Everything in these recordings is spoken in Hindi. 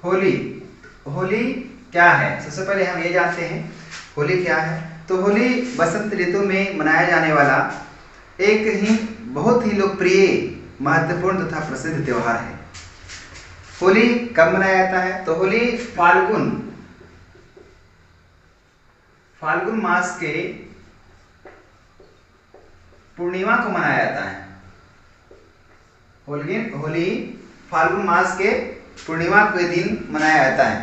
होली। होली क्या है? सबसे पहले हम ये जानते हैं होली क्या है। तो होली बसंत ऋतु में मनाया जाने वाला एक ही बहुत ही लोकप्रिय, महत्वपूर्ण तथा प्रसिद्ध त्योहार है। होली कब मनाया जाता है? तो होली फाल्गुन मास के पूर्णिमा को मनाया जाता है। होली फाल्गुन मास के पूर्णिमा के दिन मनाया जाता है।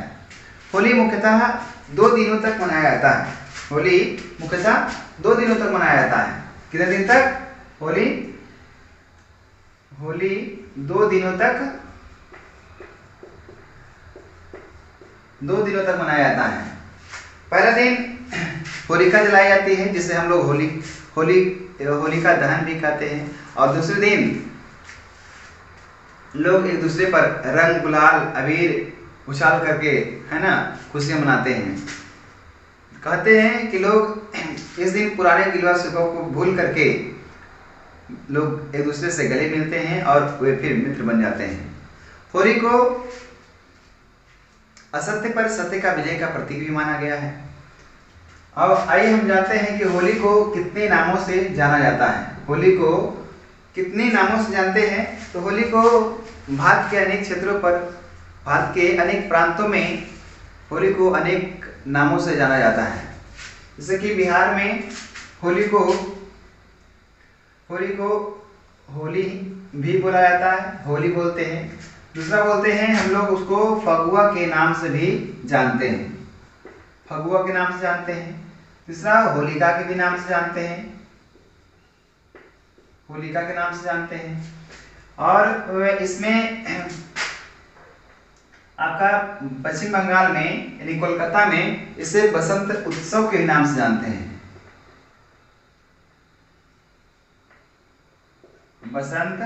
होली मुख्यतः 2 दिनों तक मनाया जाता है। होली मुख्यतः 2 दिनों तक मनाया जाता है। कितने दिन तक? होली 2 दिनों तक मनाया जाता है। पहला दिन होलिका जलाई जाती है, जिसे हम लोग होलिका दहन भी कहते हैं। और दूसरे दिन लोग एक दूसरे पर रंग, गुलाल, अबीर उछाल करके, है ना, खुशियां मनाते हैं। कहते हैं कि लोग इस दिन पुराने गिलवा शिकवा को भूल करके लोग एक दूसरे से गले मिलते हैं और वे फिर मित्र बन जाते हैं। होली को असत्य पर सत्य का विजय का प्रतीक भी माना गया है। अब आइए हम जानते हैं कि होली को कितने नामों से जाना जाता है। होली को कितने नामों से जानते हैं? तो होली को भारत के अनेक क्षेत्रों पर, भारत के अनेक प्रांतों में होली को अनेक नामों से जाना जाता है। जैसे कि बिहार में होली को होली भी बोला जाता है, होली बोलते हैं। दूसरा बोलते हैं हम लोग उसको फगुआ के नाम से भी जानते हैं, फगुआ के नाम से जानते हैं। तीसरा होलिका के भी नाम से जानते हैं, होलिका के नाम से जानते हैं। और इसमें आपका पश्चिम बंगाल में यानी कोलकाता में इसे बसंत उत्सव के नाम से जानते हैं, बसंत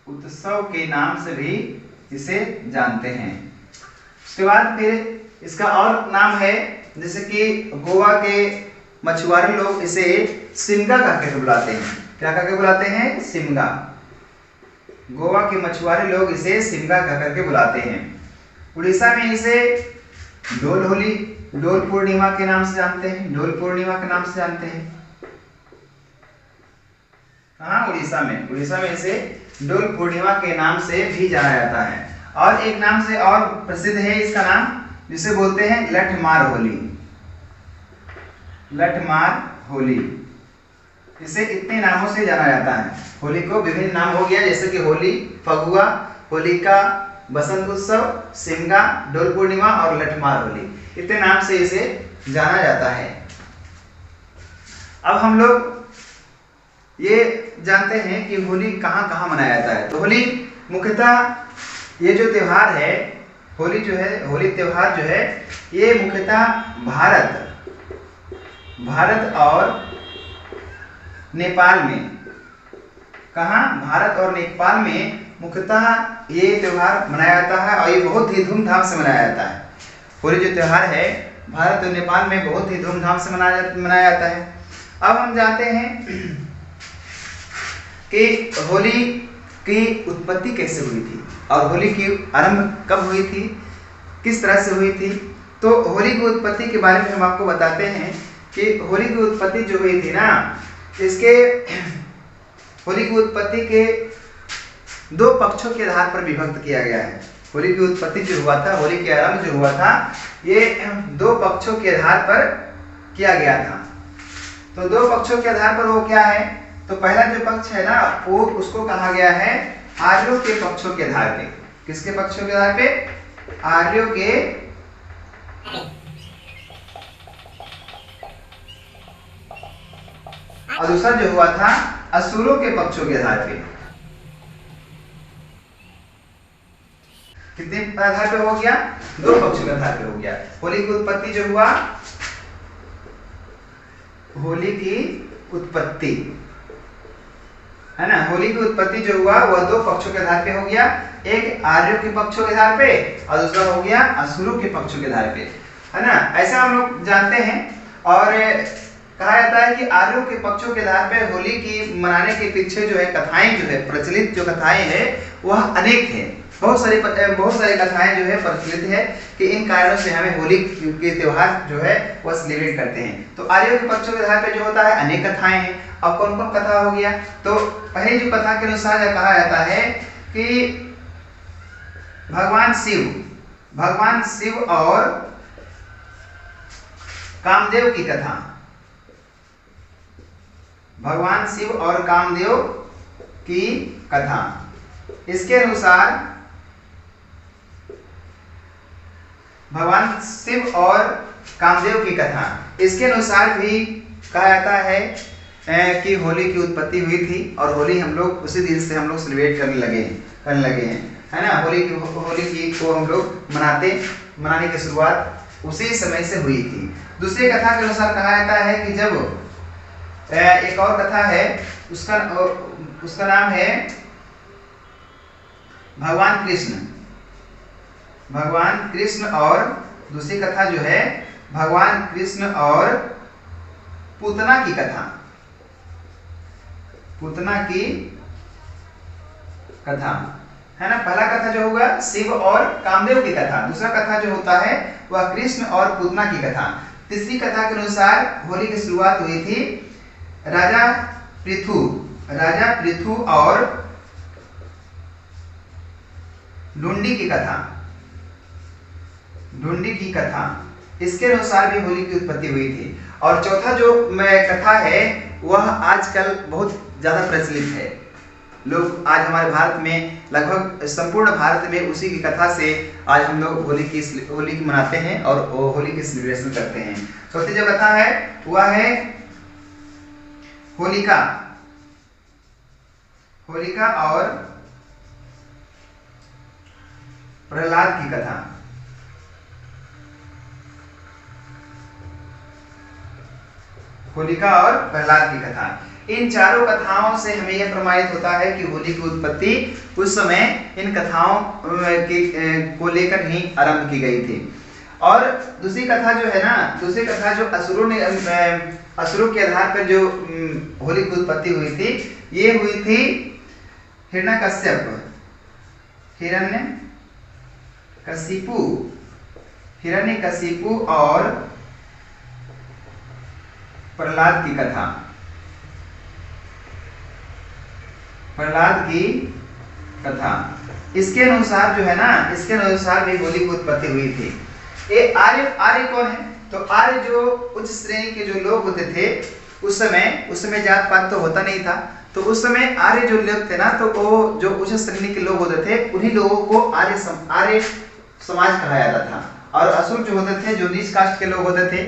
उत्सव के नाम से भी इसे जानते हैं। उसके बाद फिर इसका और नाम है, जैसे कि गोवा के मछुआरे लोग इसे सिमगा कहकर बुलाते हैं। क्या कहकर बुलाते हैं? सिमगा। गोवा के मछुआरे लोग इसे सिमगा कहकर के बुलाते हैं। उड़ीसा में इसे डोल पूर्णिमा के नाम से जानते हैं, डोल पूर्णिमा के नाम से जानते हैं। हाँ, उड़ीसा में इसे डोल पूर्णिमा के नाम से भी जाना जाता है। और एक नाम से और प्रसिद्ध है इसका नाम, जिसे बोलते हैं लठमार होली, लठमार होली। इसे इतने नामों से जाना जाता है। होली को विभिन्न नाम हो गया, जैसे कि होली, फगुआ, होलिका, बसंत उत्सव, सिमगा, डोल पूर्णिमा और लठमार होली, इतने नाम से इसे जाना जाता है। अब हम लोग ये जानते हैं कि होली कहाँ कहाँ मनाया जाता है। तो होली मुख्यतः ये जो त्योहार है, होली त्योहार जो है, ये मुख्यतः भारत और नेपाल में, कहाँ? भारत और नेपाल में मुख्यतः ये त्योहार मनाया जाता है और ये बहुत ही धूमधाम से मनाया जाता है। होली जो त्योहार है भारत और नेपाल में बहुत ही धूमधाम से मनाया जाता है। अब हम जानते हैं कि होली की उत्पत्ति कैसे हुई थी और होली की आरंभ कब हुई थी, किस तरह से हुई थी। तो होली की उत्पत्ति के बारे में हम आपको बताते हैं कि होली की उत्पत्ति जो हुई थी ना, इसके होली की उत्पत्ति के 2 पक्षों के आधार पर विभक्त किया गया है। होली की उत्पत्ति जो हुआ था, होली के आरंभ जो हुआ था, ये 2 पक्षों के आधार पर किया गया था। तो 2 पक्षों के आधार पर वो क्या है? तो पहला जो पक्ष है ना, वो उसको कहा गया है आर्यों के पक्षों के आधार पे। किसके पक्षों के आधार पे? आर्यों के। और दूसरा जो हुआ था असुरों के पक्षों के आधार पे। कितने आधार पे हो गया? 2 पक्षों के आधार पे हो गया। होली की उत्पत्ति जो हुआ, होली की उत्पत्ति है ना, होली की उत्पत्ति जो हुआ वह 2 पक्षों के आधार पे हो गया। एक आर्यों के पक्षों के आधार पे और दूसरा हो गया असुरों के पक्षों के आधार पे, है ना। ऐसा हम लोग जानते हैं। और कहा जाता है कि आर्यों के पक्षों के आधार पे होली की मनाने के पीछे जो है कथाएं, जो है प्रचलित जो कथाएं हैं वह अनेक हैं। बहुत सारी कथाएं जो है प्रचलित है कि इन कारणों से हमें होली के त्योहार जो है वह सेलिब्रेट करते हैं। तो आर्यों के पक्षों के आधार पर जो होता है अनेक कथाएं हैं। अब कौन कौन कथा हो गया, तो पहली जो कथा के अनुसार यह कहा जाता है कि भगवान शिव और कामदेव की कथा। भगवान शिव और कामदेव की कथा, इसके अनुसार भगवान शिव और कामदेव की कथा, इसके अनुसार भी कहा जाता है कि होली की उत्पत्ति हुई थी और होली हम लोग उसी दिन से हम लोग सेलिब्रेट करने लगे हैं, है ना। होली की को हम लोग मनाने की शुरुआत उसी समय से हुई थी। दूसरी कथा के अनुसार कहा जाता है कि जब एक और कथा है, उसका नाम है भगवान कृष्ण और दूसरी कथा जो है भगवान कृष्ण और पूतना की कथा। है ना। पहला कथा जो होगा शिव और कामदेव की कथा, दूसरा कथा जो होता है वह कृष्ण और पूतना की कथा। तीसरी कथा के अनुसार होली की शुरुआत हुई थी राजा पृथु और ढूंढी की कथा, इसके अनुसार भी होली की उत्पत्ति हुई थी। और चौथा जो कथा है वह आजकल बहुत ज्यादा प्रचलित है। लोग आज हमारे भारत में लगभग संपूर्ण भारत में उसी की कथा से आज हम लोग होली की मनाते हैं और होली की सेलिब्रेशन करते हैं। चौथी जो कथा है वह है होलिका और प्रहलाद की कथा। होलिका और प्रहलाद की कथा, इन चारों कथाओं से हमें यह प्रमाणित होता है कि होली की उत्पत्ति उस समय इन कथाओं को लेकर ही आरंभ की गई थी। और दूसरी कथा जो है ना, दूसरी कथा जो असुरों के आधार पर जो होली की उत्पत्ति हुई थी, ये हुई थी हिरण्यकशिपु और प्रहलाद की कथा। इसके अनुसार जो है ना, इसके अनुसार भी होली की उत्पत्ति हुई थी। ये आर्य कौन है, तो आर्य जो उच्च श्रेणी के जो लोग होते थे उस समय जात पात तो होता नहीं था, तो उस समय आर्य जो लोग थे ना, तो वो जो उच्च श्रेणी के लोग होते थे उन्हीं लोगों को आर्य समाज कहा जाता था। और असुर जो होते थे, जो नीच कास्ट के लोग होते थे,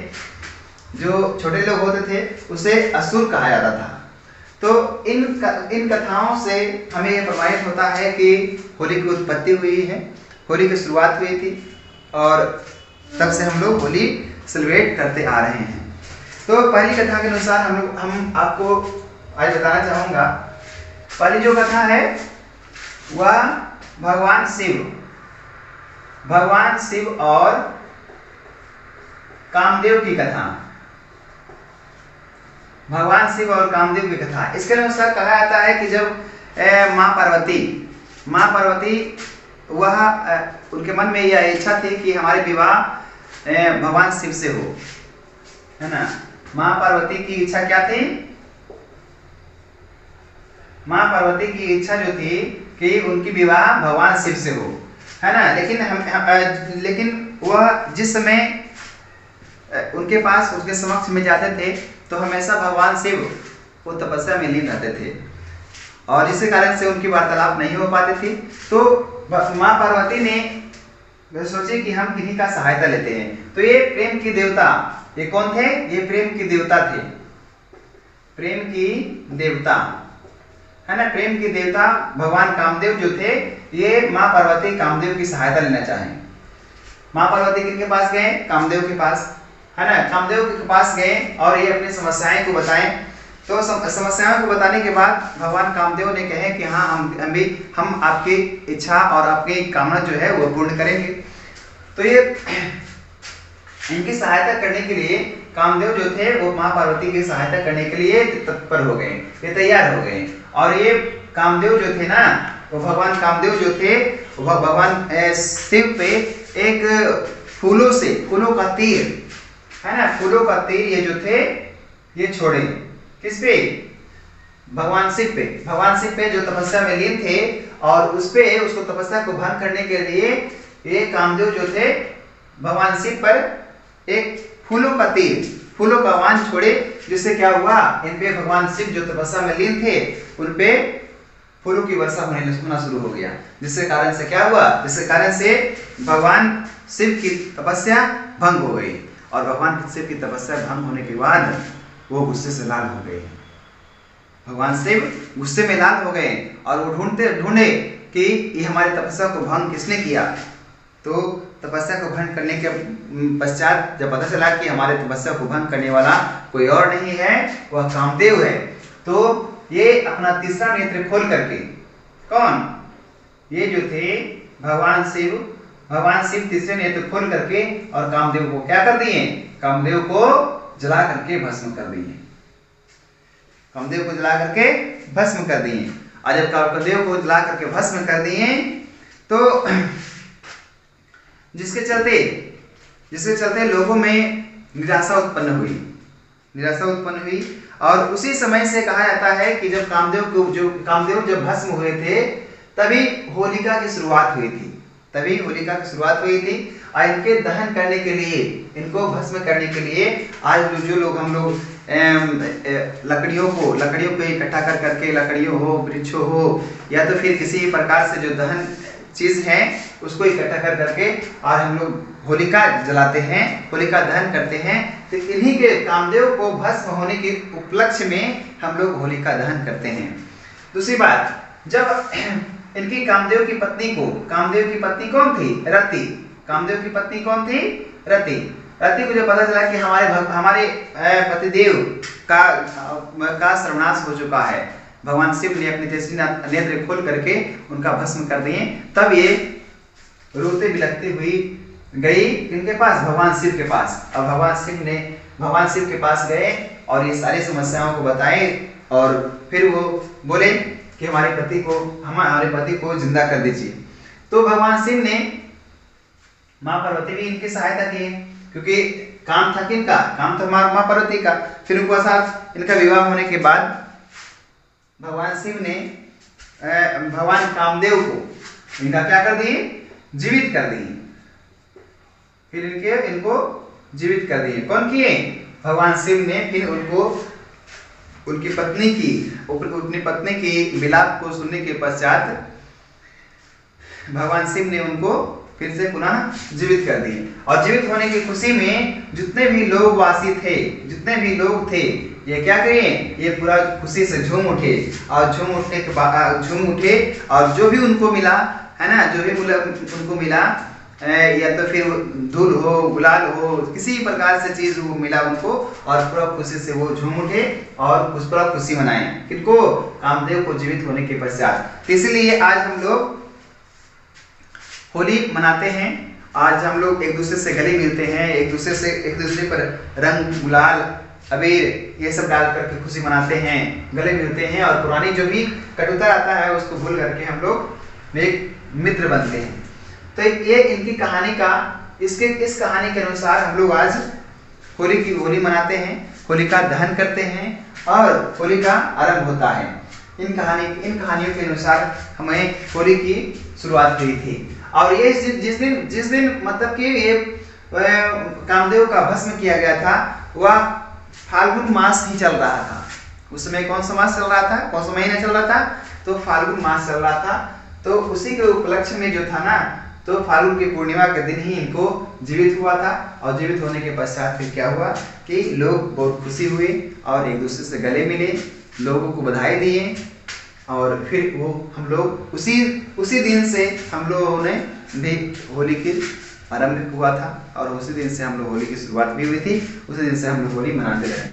जो छोटे लोग होते थे, उसे असुर कहा जाता था। तो इन कथाओं से हमें यह प्रमाणित होता है कि होली की उत्पत्ति हुई है, होली की शुरुआत हुई थी और तब से हम लोग होली सेलिब्रेट करते आ रहे हैं। तो पहली कथा के अनुसार हम आपको आज बताना चाहूंगा। पहली जो कथा है वह भगवान शिव और कामदेव की कथा। भगवान शिव और कामदेव की कथा, इसके अनुसार कहा जाता है कि जब माँ पार्वती वह उनके मन में यह इच्छा थी कि हमारे विवाह भगवान शिव से हो, है ना। माँ पार्वती की इच्छा क्या थी? माँ पार्वती की इच्छा जो थी कि उनकी विवाह भगवान शिव से हो, है ना। लेकिन वह जिस समय उनके पास उसके समक्ष में जाते थे तो हमेशा भगवान शिव वो तपस्या में लीन रहते थे और इसी कारण से उनकी वार्तालाप नहीं हो पाती थी। तो माँ पार्वती ने सोचे कि हम किन्हीं का सहायता लेते हैं। तो ये प्रेम की देवता, ये कौन थे? ये प्रेम की देवता थे, प्रेम की देवता, है ना। प्रेम की देवता भगवान कामदेव जो थे, ये माँ पार्वती कामदेव की सहायता लेना चाहें। माँ पार्वती किनके पास गए? कामदेव के पास, है ना। कामदेव के पास गए और ये अपनी समस्याएं को बताएं। तो समस्याओं को बताने के बाद भगवान कामदेव ने कहे कि हाँ, हम आपकी इच्छा और आपकी कामना जो है वो पूर्ण करेंगे। तो ये इनकी सहायता करने के लिए कामदेव जो थे वो माँ पार्वती की सहायता करने के लिए तत्पर हो गए, ये तैयार हो गए। और ये कामदेव जो थे ना, वो भगवान कामदेव जो थे वह भगवान शिव पे एक फूलों का तीर है ना, फूलों का तीर ये जो थे ये छोड़े। किस पे? भगवान शिव पे जो तपस्या में लीन थे, और उसको तपस्या को भंग करने के लिए ये कामदेव जो थे भगवान शिव पर एक फूलों का बाण छोड़े, जिससे क्या हुआ, इन पे भगवान शिव जो तपस्या में लीन थे उन पे फूलों की वर्षा होना शुरू हो गया। जिसके कारण से क्या हुआ, जिसके कारण से भगवान शिव की तपस्या भंग हो गई, और भगवान शिव की तपस्या भंग होने के बाद वो गुस्से से लाल हो गए। भगवान शिव गुस्से में लाल हो गए और वो ढूंढे कि ये हमारी तपस्या को भंग किसने किया। तो तपस्या को भंग करने के पश्चात जब पता चला कि हमारे तपस्या को भंग करने वाला कोई और नहीं है, वह कामदेव है, तो ये अपना तीसरा नेत्र खोल करके, कौन, ये जो थे भगवान शिव तीसरे नेत्र खोल करके और कामदेव को क्या कर दिए, कामदेव को जला करके भस्म कर दिए। कामदेव को जला करके भस्म कर दिए। और जब कामदेव को जला करके भस्म कर दिए तो जिसके चलते लोगों में निराशा उत्पन्न हुई। और उसी समय से कहा जाता है कि जब कामदेव जब भस्म हुए थे तभी होलिका की शुरुआत हुई थी। और इनके दहन करने के लिए, इनको भस्म करने के लिए आज जो लोग हम लोग लकड़ियों को इकट्ठा करके, लकड़ियों हो, वृक्षों हो, या तो फिर किसी प्रकार से जो दहन चीज है उसको इकट्ठा करके और हम लोग होलिका जलाते हैं, होलिका दहन करते हैं। तो इन्हीं के कामदेव को भस्म होने के उपलक्ष्य में हम लोग होलिका दहन करते हैं। दूसरी बात, जब इनकी कामदेव की पत्नी कौन थी? रति। कामदेव की पत्नी कौन थी? रति को जब पता चला कि हमारे पतिदेव का सर्वनाश हो चुका है, भगवान शिव ने अपने तीसरी नेत्र खोल करके उनका भस्म कर दिए, तब ये रोते बिलखते हुई गई इनके पास, भगवान शिव के पास। और भगवान शिव के पास गए और ये सारी समस्याओं को बताए, और फिर वो बोले कि हमारे पति को जिंदा कर दीजिए। तो भगवान शिव ने, माँ पार्वती भी इनकी सहायता की, क्योंकि काम था किनका? काम था माँ पार्वती का। फिर उनके साथ इनका विवाह होने के बाद भगवान शिव ने भगवान कामदेव को इनका क्या कर दिए? जीवित कर दिए। फिर इनको जीवित कर दिए। कौन किए? भगवान शिव ने। फिर उनकी पत्नी की विलाप को सुनने के पश्चात भगवान शिव ने उनको फिर से पुनः जीवित कर दिए। और जीवित होने की खुशी में जितने भी लोग थे, ये क्या किए? ये पूरा खुशी से झूम उठे। और झूम उठे और जो भी उनको मिला है ना, जो भी उनको मिला, या तो फिर धूल हो, गुलाल हो, किसी प्रकार से चीज वो मिला उनको, और पूरा खुशी से वो झूम उठे और उस पर खुशी मनाए। किनको? कामदेव को जीवित होने के पश्चात। इसलिए आज हम लोग होली मनाते हैं। आज हम लोग एक दूसरे से गले मिलते हैं, एक दूसरे पर रंग, गुलाल, अबीर ये सब डाल करके खुशी मनाते हैं, गले मिलते हैं, और पुरानी जो भी कटुता आता है उसको भूल करके हम लोग एक मित्र बनते हैं। तो ये इनकी कहानी का, इस कहानी के अनुसार हम लोग आज होली मनाते हैं, होलिका दहन करते हैं और होली का आरंभ होता है। इन कहानियों के अनुसार हमें होली की शुरुआत हुई थी। और ये जिस दिन मतलब कि ये कामदेव का भस्म किया गया था, वह फाल्गुन मास ही चल रहा था। उस समय कौन सा मास चल रहा था? कौन सा महीना चल रहा था? तो फाल्गुन मास चल रहा था। तो उसी के उपलक्ष्य में जो था ना, तो फाल्गुन की पूर्णिमा के दिन ही इनको जीवित हुआ था। और जीवित होने के पश्चात फिर क्या हुआ कि लोग बहुत खुशी हुए और एक दूसरे से गले मिले, लोगों को बधाई दिए, और फिर वो हम लोग उसी दिन से हम लोगों ने भी होली की आरंभ हुआ था, और उसी दिन से हम लोग होली की शुरुआत भी हुई थी। उसी दिन से हम लोग होली मनाते रहे।